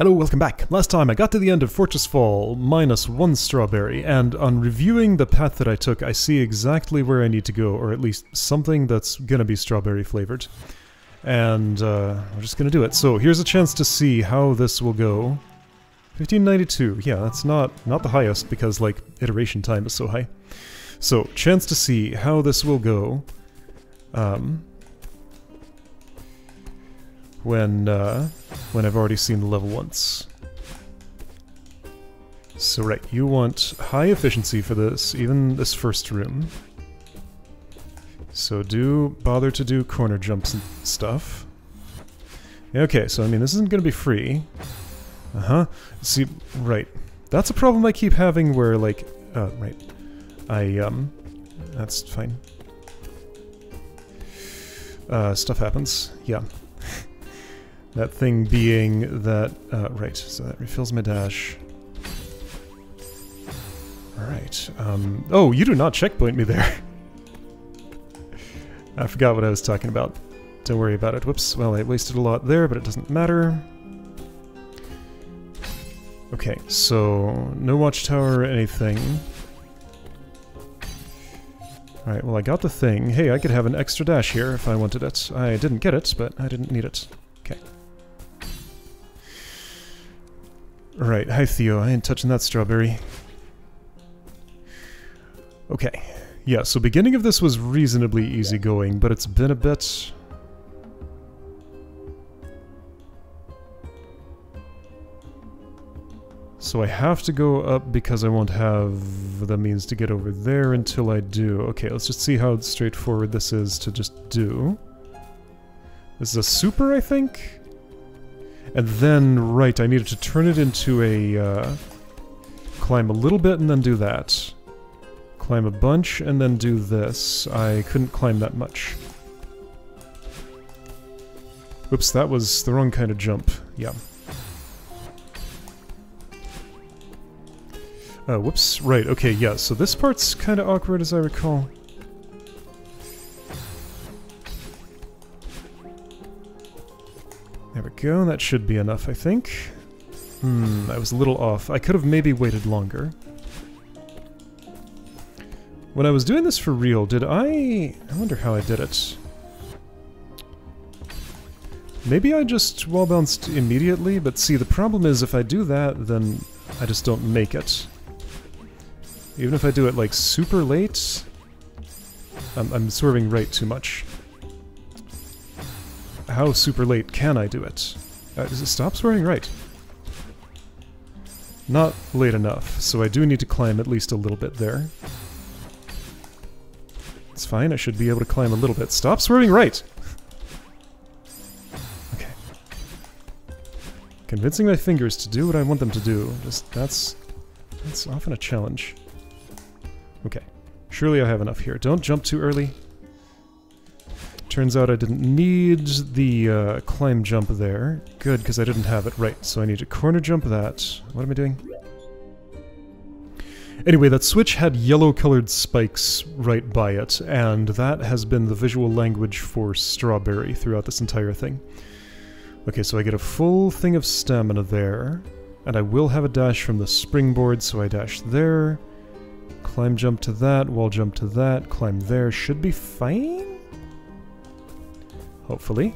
Hello, welcome back. Last time I got to the end of Fortress Fall, -1 strawberry, and on reviewing the path that I took, I see exactly where I need to go, or at least something that's gonna be strawberry flavored. And I'm just gonna do it. So here's a chance to see how this will go. 1592, yeah, that's not the highest because, like, iteration time is so high. So, chance to see how this will go when I've already seen the level once. So right, you want high efficiency for this, even this first room. So do bother to do corner jumps and stuff. Okay, so I mean this isn't gonna be free. See, right. That's a problem I keep having where, like, right. That's fine. Stuff happens, yeah. That thing being that, right, so that refills my dash. Alright, oh, you do not checkpoint me there. I forgot what I was talking about. Don't worry about it. Whoops, well, I wasted a lot there, but it doesn't matter. Okay, so no watchtower or anything. Alright, well I got the thing. Hey, I could have an extra dash here if I wanted it. I didn't get it, but I didn't need it. Okay. Alright, hi Theo, I ain't touching that strawberry. Okay. Yeah, so beginning of this was reasonably easygoing, but it's been a bit... So I have to go up because I won't have the means to get over there until I do. Okay, let's just see how straightforward this is to just do. This is a super, I think? And then, right, I needed to turn it into a... climb a little bit and then do that. Climb a bunch and then do this. I couldn't climb that much. Oops, that was the wrong kind of jump. Yeah. Whoops, right, okay, yeah, so this part's kind of awkward as I recall. There we go, that should be enough, I think. I was a little off. I could have maybe waited longer. When I was doing this for real, did I wonder how I did it. Maybe I just wall bounced immediately, but see, the problem is if I do that, then I just don't make it. Even if I do it, like, super late, I'm swerving right too much. How super late can I do it? Does it stop swerving right? Not late enough, so I do need to climb at least a little bit there. It's fine, I should be able to climb a little bit. Stop swerving right! Okay. Convincing my fingers to do what I want them to do, just, that's often a challenge. Okay. Surely I have enough here. Don't jump too early. Turns out I didn't need the climb jump there. Good, because I didn't have it. Right, so I need to corner jump that. What am I doing? Anyway, that switch had yellow-colored spikes right by it, and that has been the visual language for strawberry throughout this entire thing. Okay, so I get a full thing of stamina there, and I will have a dash from the springboard, so I dash there. Climb jump to that, wall jump to that, climb there. Should be fine? Hopefully.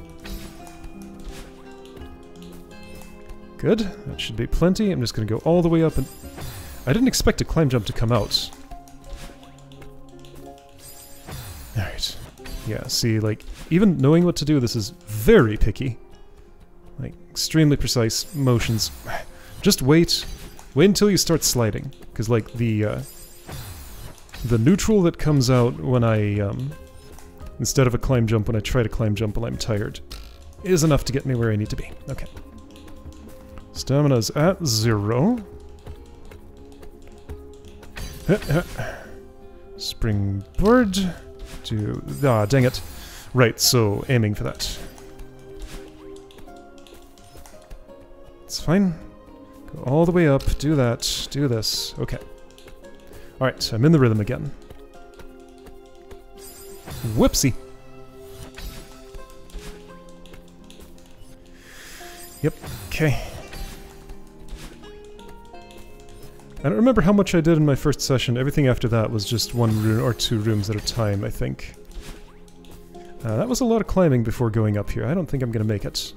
Good, that should be plenty. I'm just gonna go all the way up and... I didn't expect a climb jump to come out. Alright. Yeah, see, like, even knowing what to do, this is very picky. Like, extremely precise motions. Just wait. Wait until you start sliding. Because, like, the neutral that comes out when I, instead of a climb jump, when I try to climb jump while I'm tired, is enough to get me where I need to be. Okay. Stamina's at 0. Springboard to... ah, dang it. Right, so aiming for that. It's fine. Go all the way up, do that, do this. Okay. Alright, I'm in the rhythm again. Whoopsie. Yep, okay. I don't remember how much I did in my first session. Everything after that was just 1 room or 2 rooms at a time, I think. That was a lot of climbing before going up here. I don't think I'm gonna make it.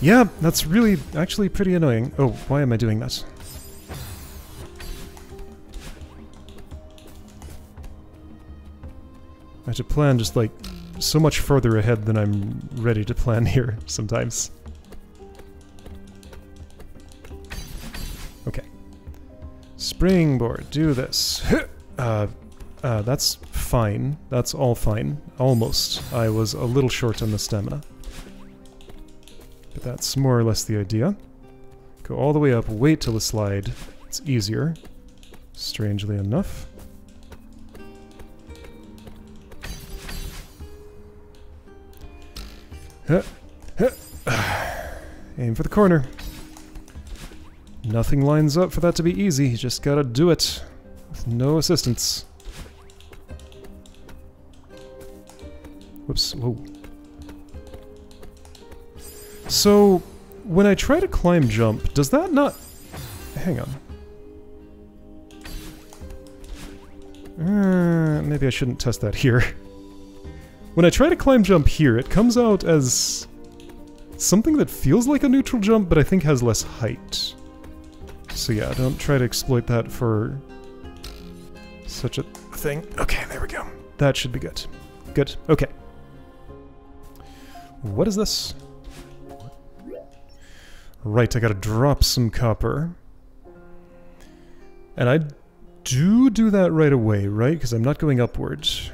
Yeah, that's really, actually pretty annoying. Oh, why am I doing that? I have to plan just like so much further ahead than I'm ready to plan here sometimes. Okay. Springboard, do this. That's fine. That's all fine. Almost. I was a little short on the stamina. But that's more or less the idea. Go all the way up, wait till the slide. It's easier. Strangely enough. Aim for the corner. Nothing lines up for that to be easy. You just gotta do it. With no assistance. Whoops. Whoa. So, when I try to climb jump, does that not... Hang on. Maybe I shouldn't test that here. When I try to climb jump here, it comes out as something that feels like a neutral jump, but I think has less height. So yeah, don't try to exploit that for such a thing. Okay, there we go. That should be good. Good. Okay. What is this? Right, I gotta drop some copper. And I do that right away, right? Because I'm not going upwards.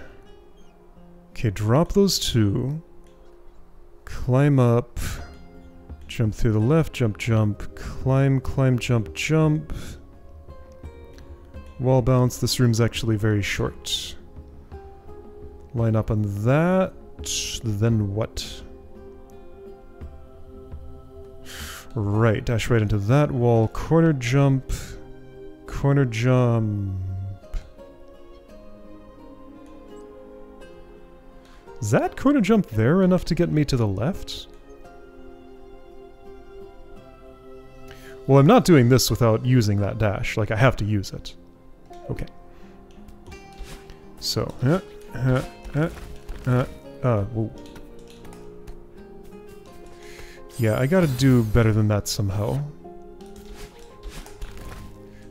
Okay, drop those 2. Climb up. Jump through the left, jump, jump. Climb, climb, jump, jump. Wall bounce. This room's actually very short. Line up on that. Then what? Right, dash right into that wall. Corner jump. Corner jump. Is that corner jump there enough to get me to the left? Well, I'm not doing this without using that dash. Like, I have to use it. Okay. So, whoa. Yeah, I gotta do better than that somehow.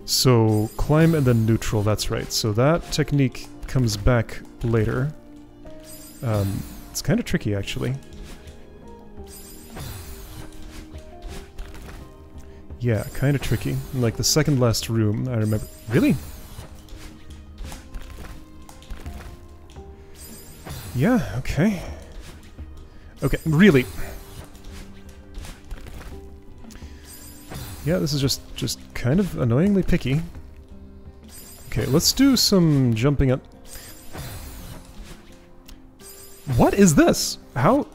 So, climb and then neutral, that's right. So that technique comes back later. It's kind of tricky, actually. Yeah, kind of tricky. In, like, the second last room, I remember... Really? Yeah, okay. Okay, really? Yeah, this is just kind of annoyingly picky. Okay, let's do some jumping up. What is this? How...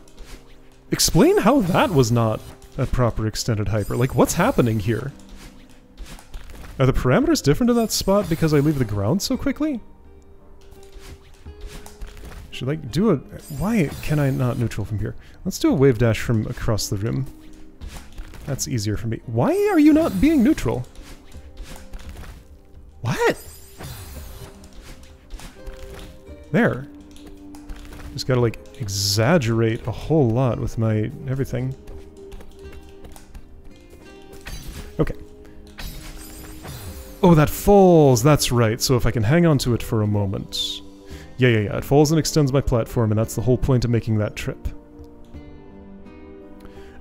Explain how that was not a proper extended hyper. Like, what's happening here? Are the parameters different in that spot because I leave the ground so quickly? Should, like, do a... Why can I not neutral from here? Let's do a wave dash from across the room. That's easier for me. Why are you not being neutral? What? There. Just gotta, like, exaggerate a whole lot with my everything. Okay. Oh, that falls! That's right. So if I can hang on to it for a moment... Yeah. It falls and extends my platform, and that's the whole point of making that trip.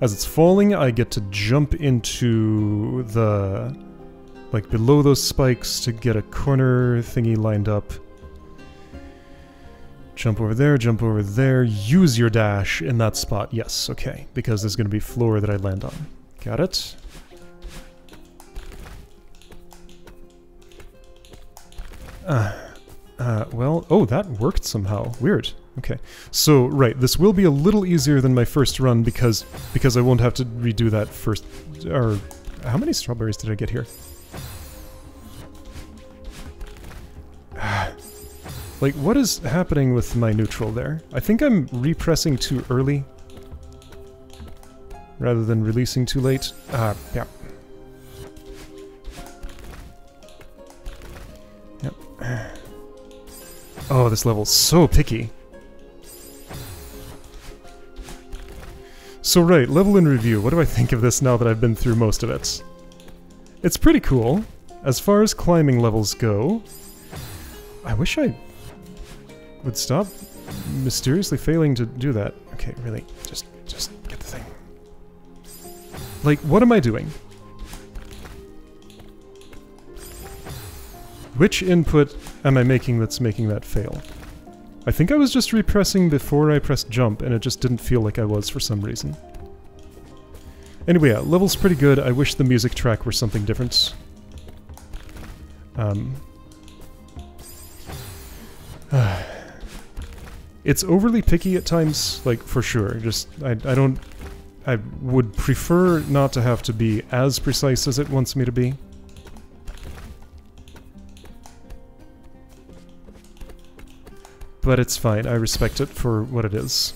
As it's falling, I get to jump into the... like, below those spikes to get a corner thingy lined up. Jump over there, use your dash in that spot. Yes, okay, because there's going to be floor that I land on. Got it? Well, oh, that worked somehow. Weird. Okay, so, right, this will be a little easier than my first run because I won't have to redo that first... or... how many strawberries did I get here? Like, what is happening with my neutral there? I think I'm repressing too early rather than releasing too late. Yeah. Yep. Oh, this level's so picky. So right, level in review. What do I think of this now that I've been through most of it? It's pretty cool. As far as climbing levels go, I wish I would stop mysteriously failing to do that. Okay, really, just get the thing. Like, what am I doing? Which input am I making that's making that fail? I think I was just repressing before I pressed jump, and it just didn't feel like I was for some reason. Anyway, yeah, level's pretty good. I wish the music track were something different. It's overly picky at times, like, for sure. Just, I would prefer not to have to be as precise as it wants me to be. But it's fine, I respect it for what it is.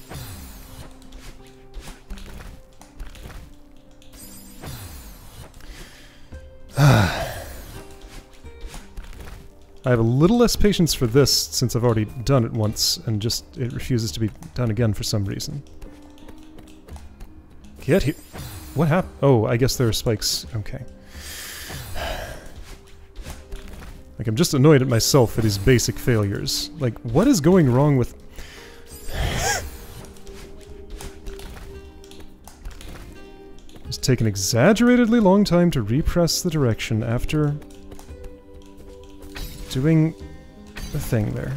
I have a little less patience for this since I've already done it once, and just it refuses to be done again for some reason. Get here. What happened? Oh, I guess there are spikes. Okay. Like, I'm just annoyed at myself for these basic failures. Like, what is going wrong with... Just take an exaggeratedly long time to repress the direction after doing the thing there.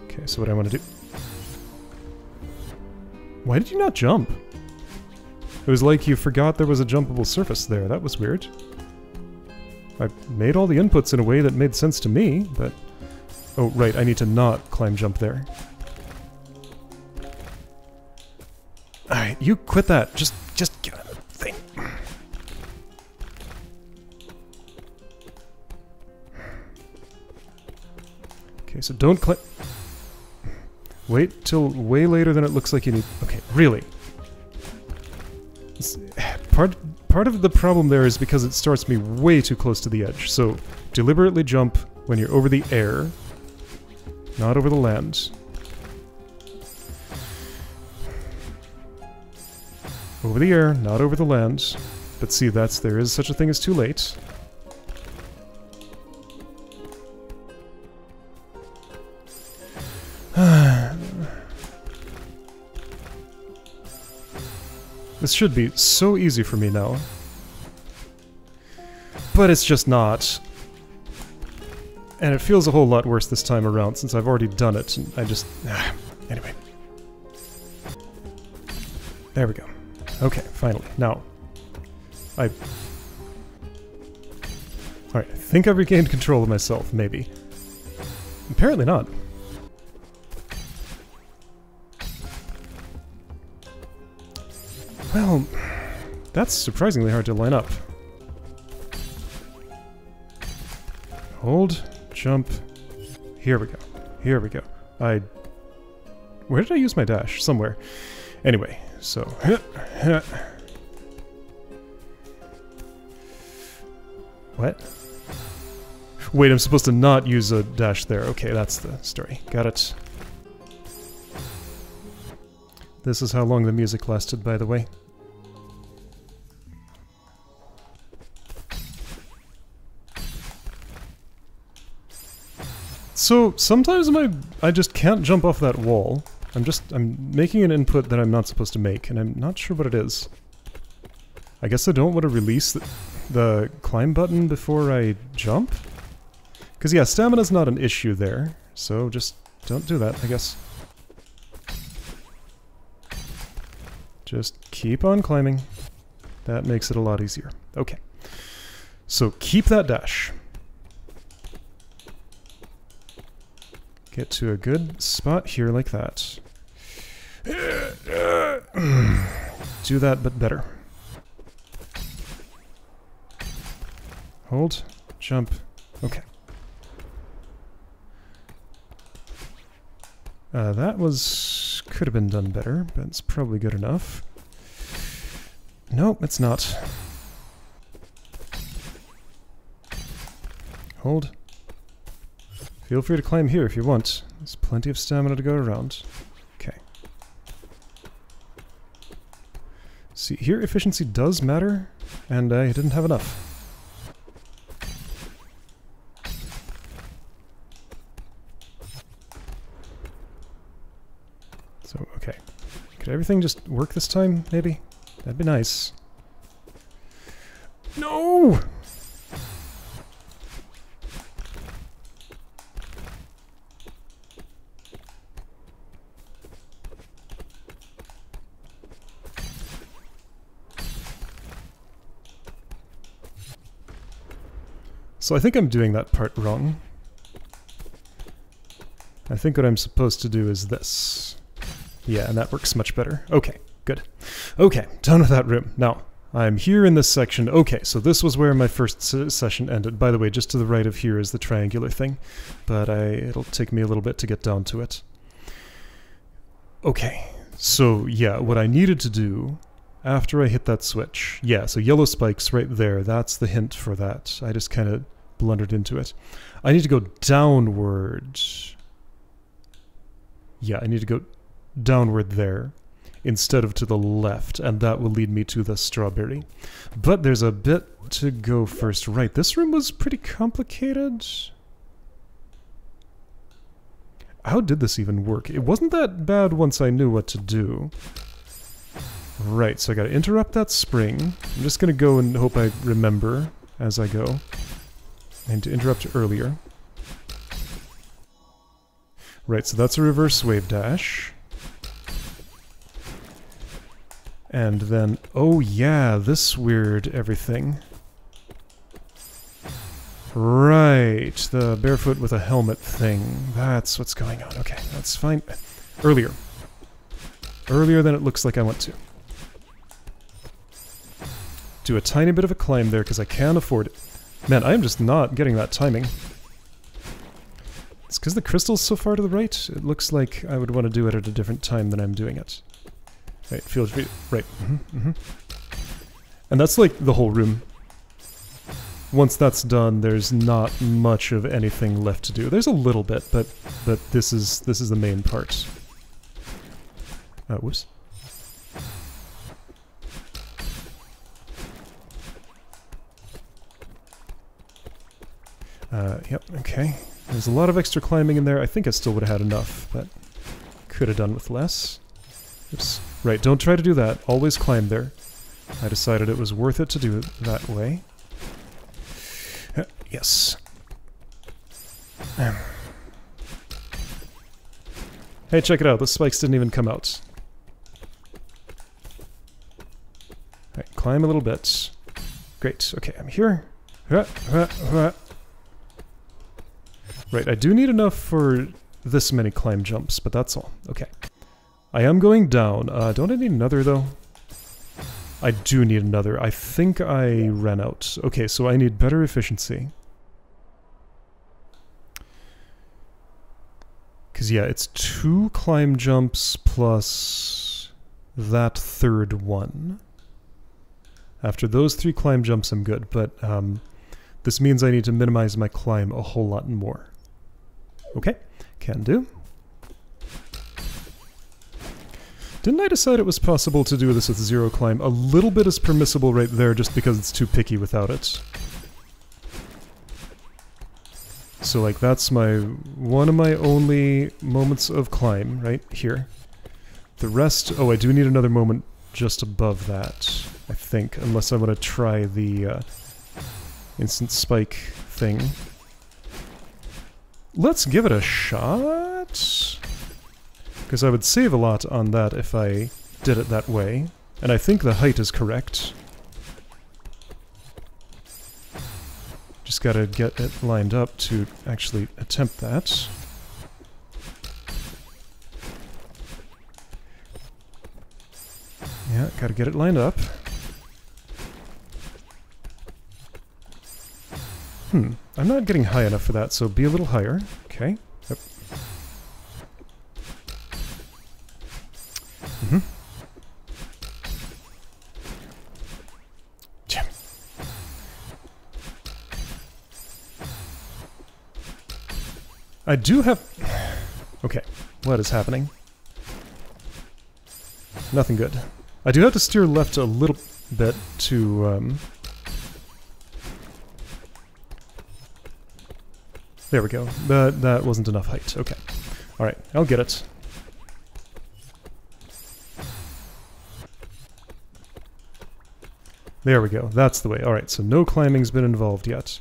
Okay, so what I want to do... Why did you not jump? It was like you forgot there was a jumpable surface there. That was weird. I made all the inputs in a way that made sense to me, but... Oh, right, I need to not climb jump there. Alright, you quit that. Just get out of the thing. Okay, so don't climb... Wait till way later than it looks like you need... Okay, really? Part of the problem there is because it starts me way too close to the edge, so deliberately jump when you're over the air, not over the land. Over the air, not over the land. But see, there is such a thing as too late. This should be so easy for me now. But it's just not. And it feels a whole lot worse this time around since I've already done it, and I just... Anyway. There we go. Okay, finally. Now. Alright, I think I've regained control of myself, maybe. Apparently not. Well, that's surprisingly hard to line up. Hold, jump. Here we go. Here we go. Where did I use my dash? Somewhere. Anyway, so... What? Wait, I'm supposed to not use a dash there. Okay, that's the story. Got it. This is how long the music lasted, by the way. So, sometimes I just can't jump off that wall. I'm making an input that I'm not supposed to make, and I'm not sure what it is. I guess I don't want to release the climb button before I jump? Because yeah, stamina's not an issue there, so just don't do that, I guess. Just keep on climbing. That makes it a lot easier. Okay. So keep that dash. Get to a good spot here like that. Do that, but better. Hold, jump, okay. That could have been done better, but it's probably good enough. Nope, it's not. Hold. Feel free to climb here if you want. There's plenty of stamina to go around. Okay. See, here efficiency does matter, and I didn't have enough. So, okay. Could everything just work this time, maybe? That'd be nice. No! So I think I'm doing that part wrong. I think what I'm supposed to do is this. Yeah, and that works much better. Okay, good. Okay, done with that room. Now, I'm here in this section. Okay, so this was where my first session ended. By the way, just to the right of here is the triangular thing, but it'll take me a little bit to get down to it. Okay, so yeah, what I needed to do after I hit that switch, yeah, so yellow spikes right there, that's the hint for that. I just kind of blundered into it. I need to go downward. Yeah, I need to go downward there instead of to the left, and that will lead me to the strawberry. But there's a bit to go first. Right, this room was pretty complicated. How did this even work? It wasn't that bad once I knew what to do. Right, so I gotta interrupt that spring. I'm just gonna go and hope I remember as I go. And to interrupt earlier. Right, so that's a reverse wave dash. And then, oh yeah, this weird everything. Right, the barefoot with a helmet thing. That's what's going on. Okay, that's fine. Earlier. Earlier than it looks like I want to. Do a tiny bit of a climb there because I can afford it. Man, I'm just not getting that timing. It's because the crystal's so far to the right, it looks like I would want to do it at a different time than I'm doing it. Right, feel free. Right. And that's like the whole room. Once that's done, there's not much of anything left to do. There's a little bit, but this is the main part. Whoops. Yep, okay. There's a lot of extra climbing in there. I think I still would have had enough, but could have done with less. Oops. Right, don't try to do that. Always climb there. I decided it was worth it to do it that way. Yes. Hey, check it out. The spikes didn't even come out. Alright, climb a little bit. Great. Okay, I'm here. Right, I do need enough for this many climb jumps, but that's all. Okay. I am going down. Don't I need another, though? I do need another. I think I ran out. Okay, so I need better efficiency. Because, yeah, it's 2 climb jumps plus that third one. After those 3 climb jumps, I'm good, but this means I need to minimize my climb a whole lot more. Okay, can do. Didn't I decide it was possible to do this with 0 climb? A little bit is permissible right there just because it's too picky without it. So like that's one of my only moments of climb right here. The rest, oh, I do need another moment just above that, I think, unless I want to try the instant spike thing. Let's give it a shot, because I would save a lot on that if I did it that way, and I think the height is correct. Just gotta get it lined up to actually attempt that. Yeah, gotta get it lined up. I'm not getting high enough for that, so be a little higher. Okay. Yep. Mm-hmm. Jam. I do have... Okay, what is happening? Nothing good. I do have to steer left a little bit to... There we go. But that wasn't enough height. Okay. Alright, I'll get it. There we go. That's the way. Alright, so no climbing's been involved yet.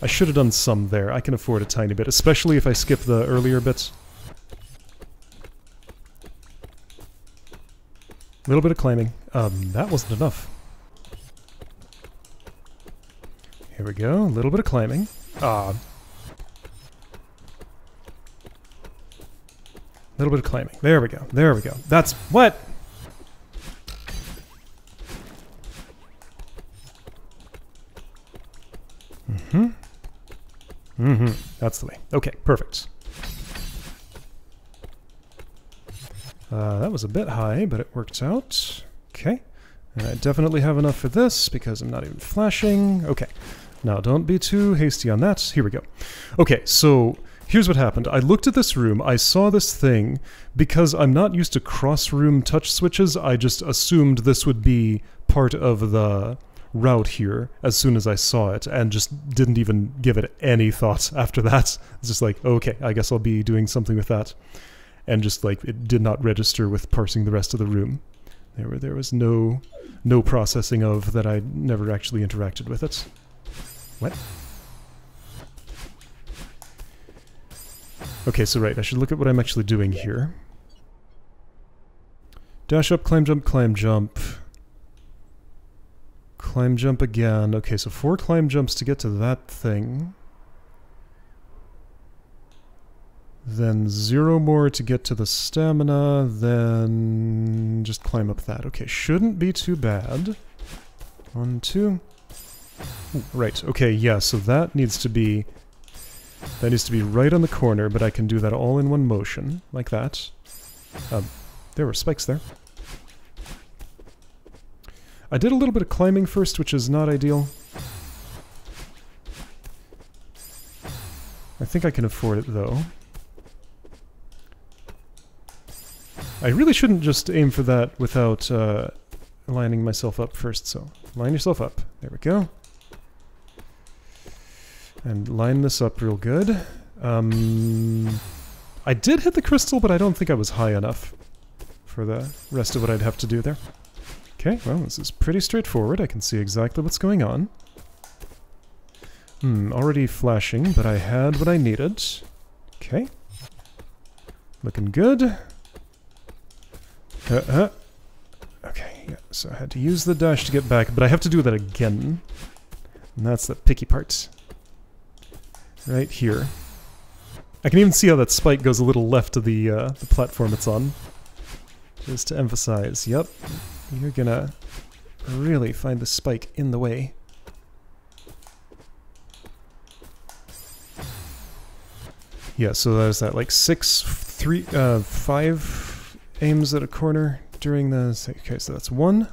I should have done some there. I can afford a tiny bit, especially if I skip the earlier bits. A little bit of climbing. That wasn't enough. Here we go. A little bit of climbing. A little bit of climbing. There we go. There we go. That's... What? Mm-hmm. Mm-hmm. That's the way. Okay, perfect. That was a bit high, but it worked out. Okay. And I definitely have enough for this, because I'm not even flashing. Okay. Now, don't be too hasty on that. Here we go. Okay, so... Here's what happened. I looked at this room, I saw this thing, because I'm not used to cross-room touch switches, I just assumed this would be part of the route here as soon as I saw it, and just didn't even give it any thought after that. It's just like, okay, I guess I'll be doing something with that. And just like, it did not register with parsing the rest of the room. There was no processing of that. I never actually interacted with it. What? Okay, so right, I should look at what I'm actually doing here. Dash up, climb, jump, climb, jump. Climb, jump again. Okay, so 4 climb jumps to get to that thing. Then 0 more to get to the stamina, then just climb up that. Okay, shouldn't be too bad. 1, 2. Ooh, right, okay, yeah, so that needs to be... That needs to be right on the corner, but I can do that all in one motion, like that. There were spikes there. I did a little bit of climbing first, which is not ideal. I think I can afford it, though. I really shouldn't just aim for that without lining myself up first, so line yourself up. There we go. And line this up real good. I did hit the crystal, but I don't think I was high enough for the rest of what I'd have to do there. Okay, well, this is pretty straightforward. I can see exactly what's going on. Already flashing, but I had what I needed. Okay. Looking good. Okay, yeah, so I had to use the dash to get back, but I have to do that again. And that's the picky part. Right here. I can even see how that spike goes a little left of the platform it's on. Just to emphasize, yep, you're gonna really find the spike in the way. Yeah, so there's that like 5 aims at a corner during the... Okay, so that's 1,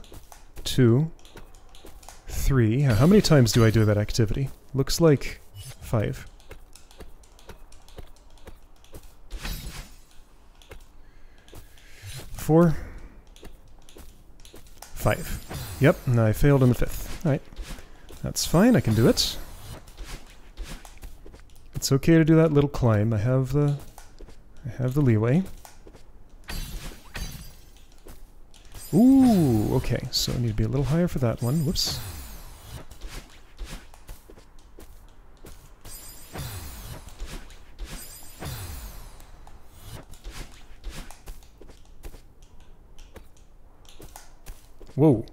2, 3. How many times do I do that activity? Looks like 5. 4, 5. Yep, and I failed on the 5th. Alright. That's fine, I can do it. It's okay to do that little climb. I have the leeway. Ooh, okay, so I need to be a little higher for that one. Whoops. Whoa,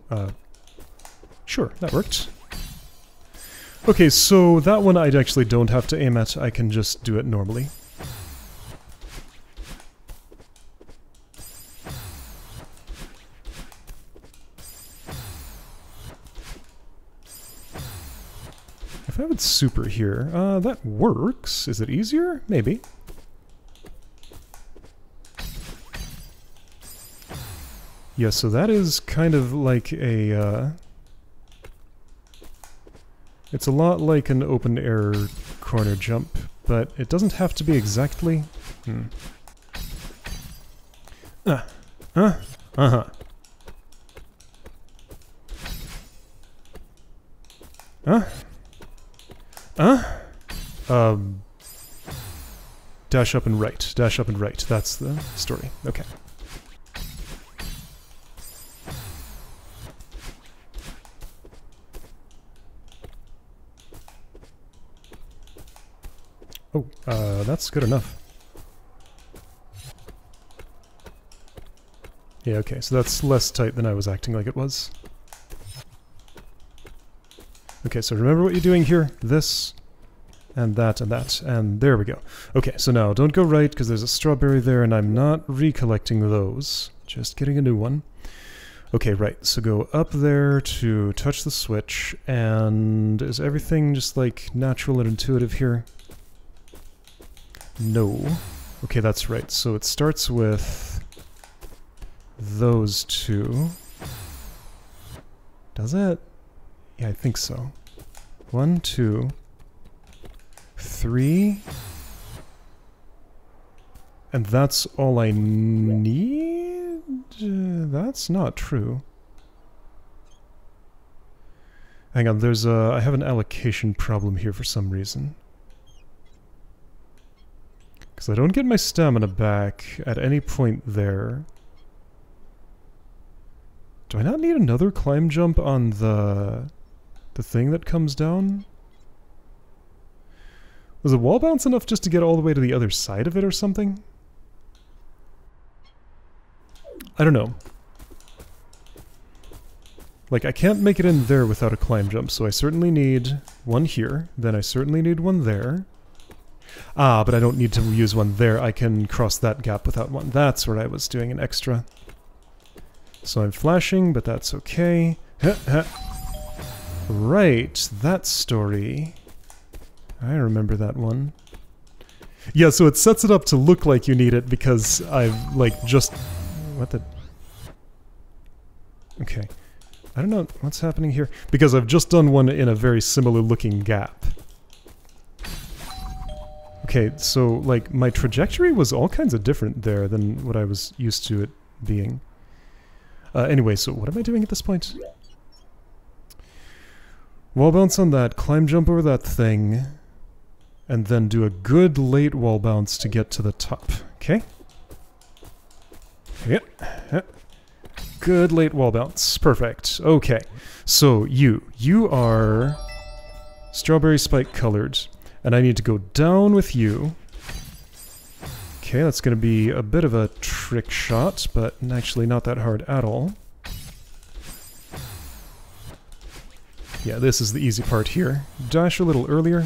sure, that worked. Okay, so that one I actually don't have to aim at, I can just do it normally. If I would super here, that works. Is it easier? Maybe. Yeah, so that is kind of like a, it's a lot like an open air corner jump, but it doesn't have to be exactly. Uh-huh. Dash up and right. Dash up and right. That's the story. Okay. Oh, that's good enough. Yeah, okay, so that's less tight than I was acting like it was. Okay, so remember what you're doing here. This, and that, and there we go. Okay, so now don't go right, because there's a strawberry there, and I'm not recollecting those. Just getting a new one. Okay, right, so go up there to touch the switch, and is everything just, like, natural and intuitive here? No. Okay, that's right. So it starts with those two. Does it? Yeah, I think so. 1, 2, 3. And that's all I need? That's not true. Hang on, there's a... I have an allocation problem here for some reason. Because I don't get my stamina back at any point there. Do I not need another climb jump on the thing that comes down? Was the wall bounce enough just to get all the way to the other side of it or something? I don't know. Like, I can't make it in there without a climb jump, so I certainly need one here, then I certainly need one there. Ah, but I don't need to use one there. I can cross that gap without one. That's where I was doing an extra. So I'm flashing, but that's okay. Right, that story. I remember that one. Yeah, so it sets it up to look like you need it because I've, like, just... What the... Okay. I don't know what's happening here. Because I've just done one in a very similar looking gap. Okay, so, like, my trajectory was all kinds of different there than what I was used to it being. Anyway, so what am I doing at this point? Wall bounce on that, climb jump over that thing, and then do a good late wall bounce to get to the top, okay? Yep. Good late wall bounce, perfect. Okay, so you are strawberry spike colored. And I need to go down with you. Okay, that's going to be a bit of a trick shot, but actually not that hard at all. Yeah, this is the easy part here. Dash a little earlier.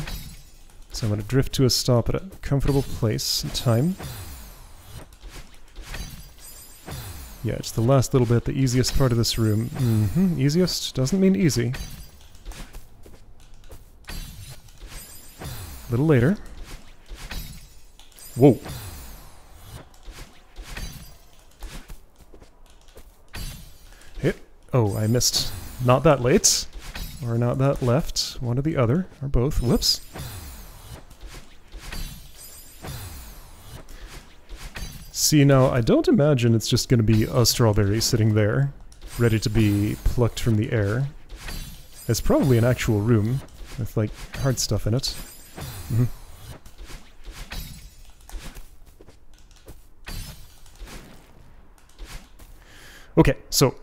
So I'm going to drift to a stop at a comfortable place and time. Yeah, it's the last little bit, the easiest part of this room. Easiest doesn't mean easy. A little later. Whoa. Hit. Oh, I missed. Not that late. Or not that left. One or the other. Or both. Whoops. See, now, I don't imagine it's just going to be a strawberry sitting there, ready to be plucked from the air. It's probably an actual room with, like, hard stuff in it. Okay, so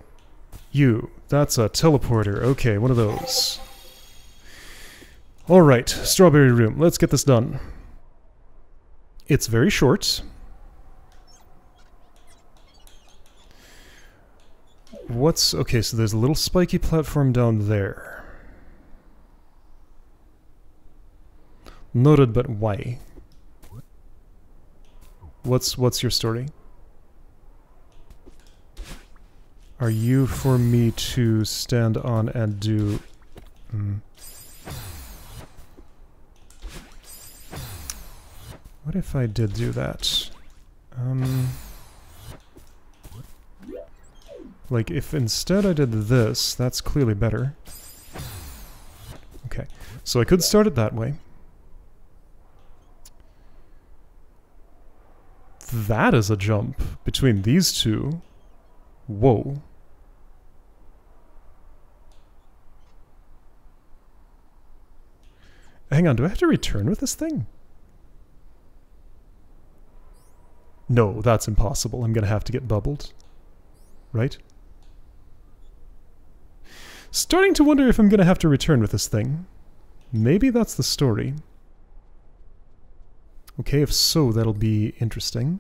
that's a teleporter. Okay, one of those. Alright, strawberry room. Let's get this done. It's very short. Okay, so there's a little spiky platform down there. Noted, but why? What's your story? Are you for me to stand on and do... What if I did do that? Like, if instead I did this, that's clearly better. Okay, so I could start it that way. That is a jump between these two. Whoa. Hang on, do I have to return with this thing? No, that's impossible. I'm gonna have to get bubbled. Right? Starting to wonder if I'm gonna have to return with this thing. Maybe that's the story. Okay, if so, that'll be interesting.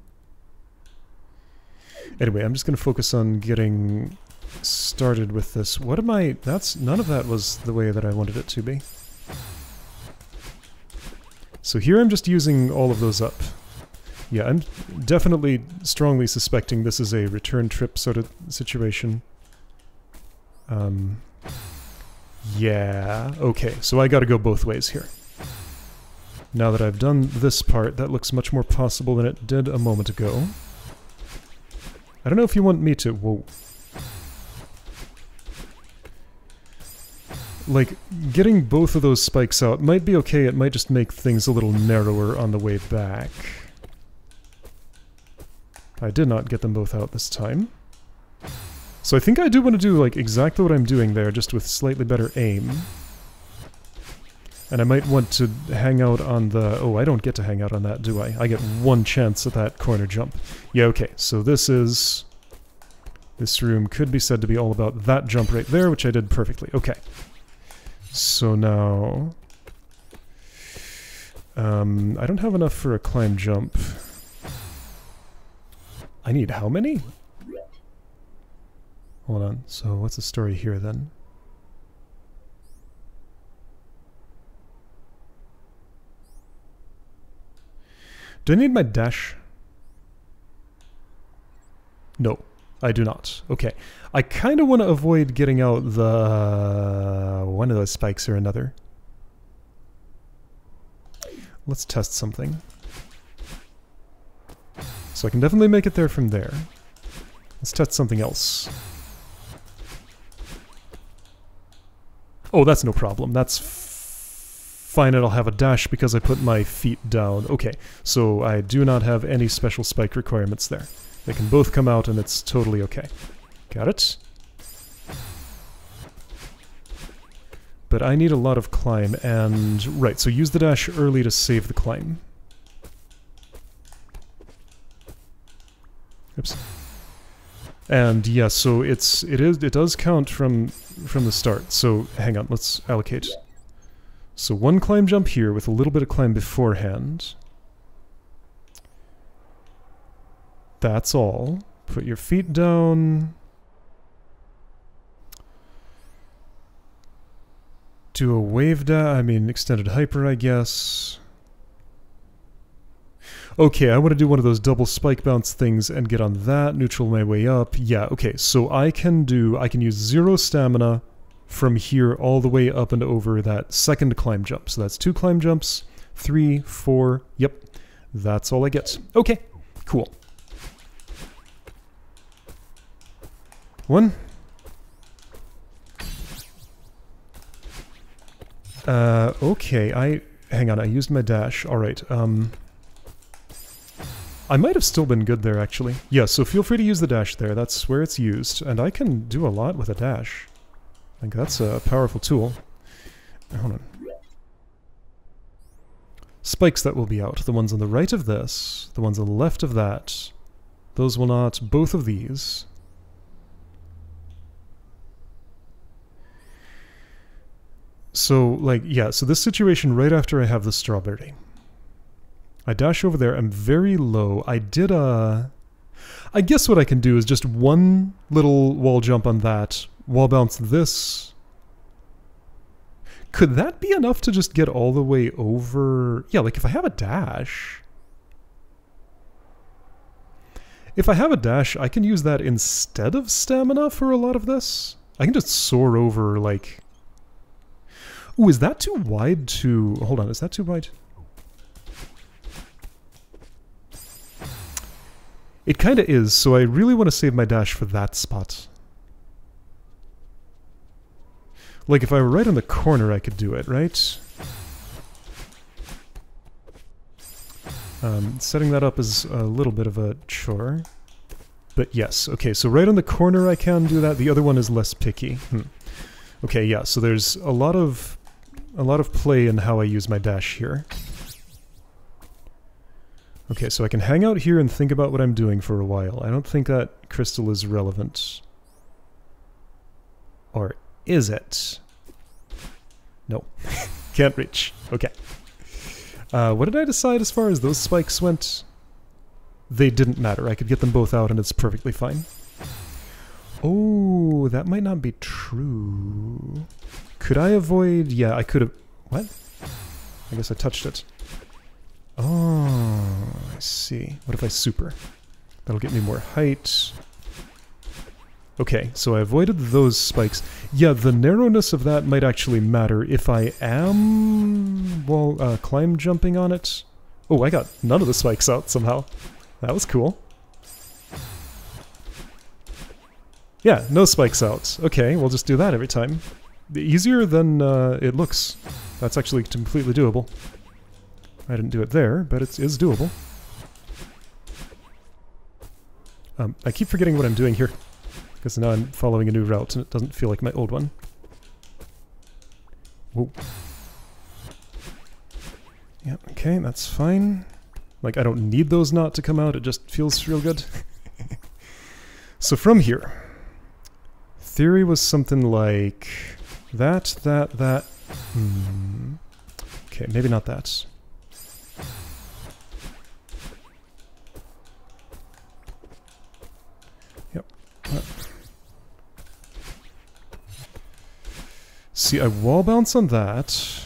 Anyway, I'm just gonna focus on getting started with this. What am I... none of that was the way that I wanted it to be. So here I'm just using all of those up. Yeah, I'm definitely strongly suspecting this is a return trip sort of situation. Yeah, okay, so I gotta go both ways here. Now that I've done this part, that looks much more possible than it did a moment ago. I don't know if you want me to... Whoa. Like, getting both of those spikes out might be okay, it might just make things a little narrower on the way back. I did not get them both out this time. So I think I do want to do, like, exactly what I'm doing there, just with slightly better aim. And I might want to hang out on the... Oh, I don't get to hang out on that, do I? I get one chance at that corner jump. Yeah, okay, so this is... This room could be said to be all about that jump right there, which I did perfectly. Okay. So now... I don't have enough for a climb jump. I need how many? Hold on, so what's the story here then? Do I need my dash? No, I do not. Okay. I kind of want to avoid getting out the... one of those spikes or another. Let's test something. So I can definitely make it there from there. Let's test something else. Oh, that's no problem. That's fine, and I'll have a dash because I put my feet down. Okay, so I do not have any special spike requirements there. They can both come out and it's totally okay. Got it? But I need a lot of climb, and... Right, so use the dash early to save the climb. Oops. And yeah, so it does count from the start. So hang on, let's allocate. So one climb jump here with a little bit of climb beforehand. That's all. Put your feet down. Do a wave dash, I mean extended hyper, I guess. Okay, I want to do one of those double spike bounce things and get on that, neutral my way up. Yeah, okay, so I can use 0 stamina from here all the way up and over that second climb jump. So that's 2 climb jumps, 3, 4, yep, that's all I get. Okay, cool. 1. Okay, hang on, I used my dash. Alright, I might have still been good there, actually. Yeah, so feel free to use the dash there. That's where it's used. And I can do a lot with a dash. I think that's a powerful tool. Hold on. Spikes that will be out. The ones on the right of this. The ones on the left of that. Those will not. Both of these. So, like, yeah, so this situation right after I have the strawberry. I dash over there, I'm very low. I guess what I can do is just one little wall jump on that, wall bounce this. Could that be enough to just get all the way over? Yeah, like if I have a dash. If I have a dash, I can use that instead of stamina for a lot of this. I can just soar over, like... Ooh, is that too wide to... Hold on, is that too wide? It kinda is, so I really want to save my dash for that spot. Like, if I were right in the corner, I could do it, right? Setting that up is a little bit of a chore. But yes, okay, so right on the corner I can do that. The other one is less picky. Okay, yeah, so there's a lot of play in how I use my dash here. Okay, so I can hang out here and think about what I'm doing for a while. I don't think that crystal is relevant. Or is it? No. Can't reach. Okay. What did I decide as far as those spikes went? They didn't matter. I could get them both out and it's perfectly fine. Oh, that might not be true. Could I avoid... Yeah, I could have... What? I guess I touched it. Oh, I see. What if I super? That'll get me more height. Okay, so I avoided those spikes. Yeah, the narrowness of that might actually matter if I am... well, climb jumping on it. Oh, I got none of the spikes out somehow. That was cool. Yeah, no spikes out. Okay, we'll just do that every time. Easier than it looks. That's actually completely doable. I didn't do it there, but it is doable. I keep forgetting what I'm doing here, because now I'm following a new route and it doesn't feel like my old one. Whoa. Yeah, okay, that's fine. Like, I don't need those not to come out, it just feels real good. So from here, theory was something like that. Okay, maybe not that. Yep. See, I wall bounce on that.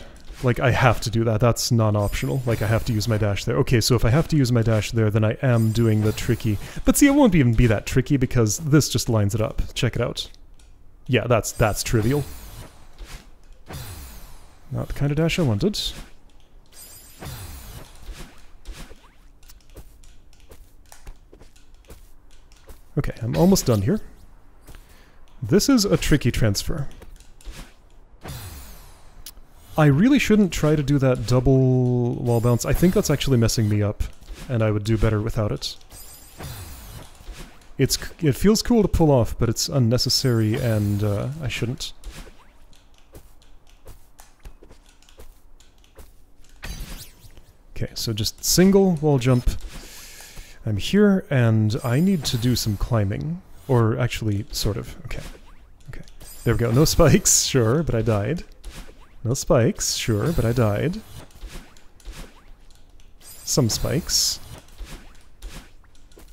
Like, I have to do that. That's non-optional. Like, I have to use my dash there. Okay, so if I have to use my dash there, then I am doing the tricky... But see, it won't even be that tricky because this just lines it up. Check it out. Yeah, that's trivial. Not the kind of dash I wanted. Okay, I'm almost done here. This is a tricky transfer. I really shouldn't try to do that double wall bounce. I think that's actually messing me up, and I would do better without it. It feels cool to pull off, but it's unnecessary, and I shouldn't. Okay, so just single wall jump. I'm here, and I need to do some climbing. Or actually, sort of. Okay. Okay. There we go. No spikes, sure, but I died. No spikes, sure, but I died. Some spikes.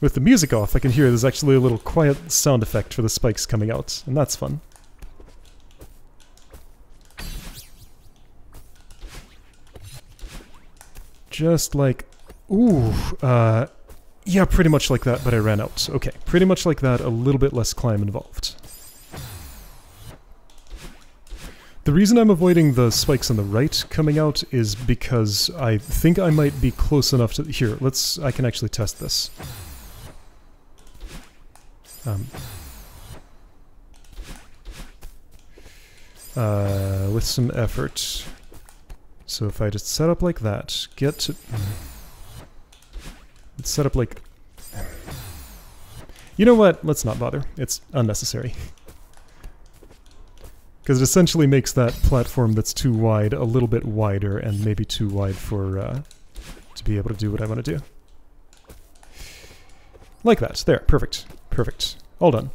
With the music off, I can hear there's actually a little quiet sound effect for the spikes coming out, and that's fun. Just like... Ooh, yeah, pretty much like that, but I ran out. Okay, pretty much like that, a little bit less climb involved. The reason I'm avoiding the spikes on the right coming out is because I think I might be close enough to... Here, I can actually test this. With some effort. So if I just set up like that, get to... Let's set up like... You know what? Let's not bother. It's unnecessary. Because it essentially makes that platform that's too wide a little bit wider, and maybe too wide for to be able to do what I want to do. Like that. There. Perfect. Perfect. All done.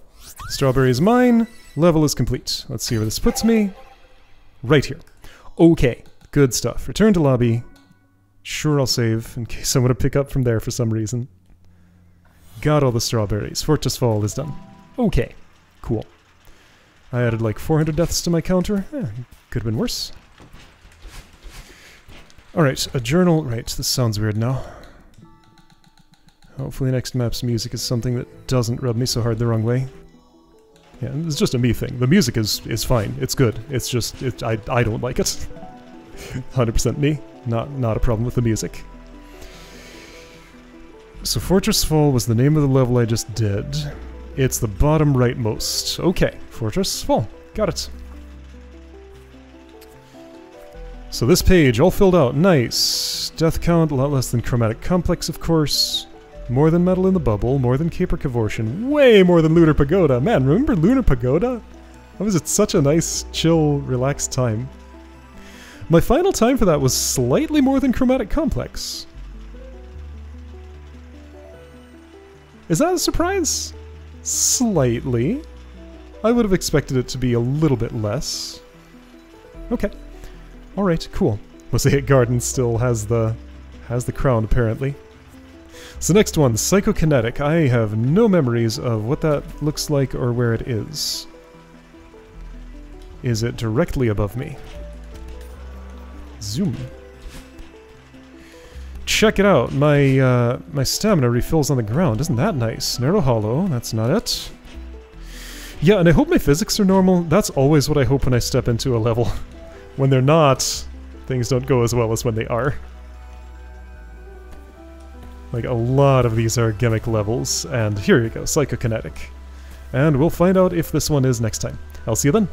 Strawberry is mine. Level is complete. Let's see where this puts me. Right here. Okay. Good stuff. Return to lobby. Sure, I'll save in case I want to pick up from there for some reason. Got all the strawberries. Fortress Fall is done. Okay. Cool. I added like 400 deaths to my counter. Could have been worse. Alright, a journal. Right, this sounds weird now. Hopefully next map's music is something that doesn't rub me so hard the wrong way. Yeah, it's just a me thing. The music is fine. It's good. It's just, I don't like it. 100% me. Not a problem with the music. So Fortress Fall was the name of the level I just did. It's the bottom rightmost. Okay, Fortress Fall. Got it. So this page, all filled out. Nice. Death count, a lot less than Chromatic Complex, of course. More than Metal in the Bubble, more than Caper Cavortion, way more than Lunar Pagoda. Man, remember Lunar Pagoda? That was such a nice, chill, relaxed time. My final time for that was slightly more than Chromatic Complex. Is that a surprise? Slightly. I would have expected it to be a little bit less. Okay. Alright, cool. Mosaic Garden still has the crown, apparently. So next one, Psychokinetic. I have no memories of what that looks like or where it is. Is it directly above me? Zoom. Check it out. My stamina refills on the ground. Isn't that nice? Narrow Hollow. That's not it. Yeah, and I hope my physics are normal. That's always what I hope when I step into a level. When they're not, things don't go as well as when they are. Like, a lot of these are gimmick levels, and here you go, Psychokinetic. And we'll find out if this one is next time. I'll see you then.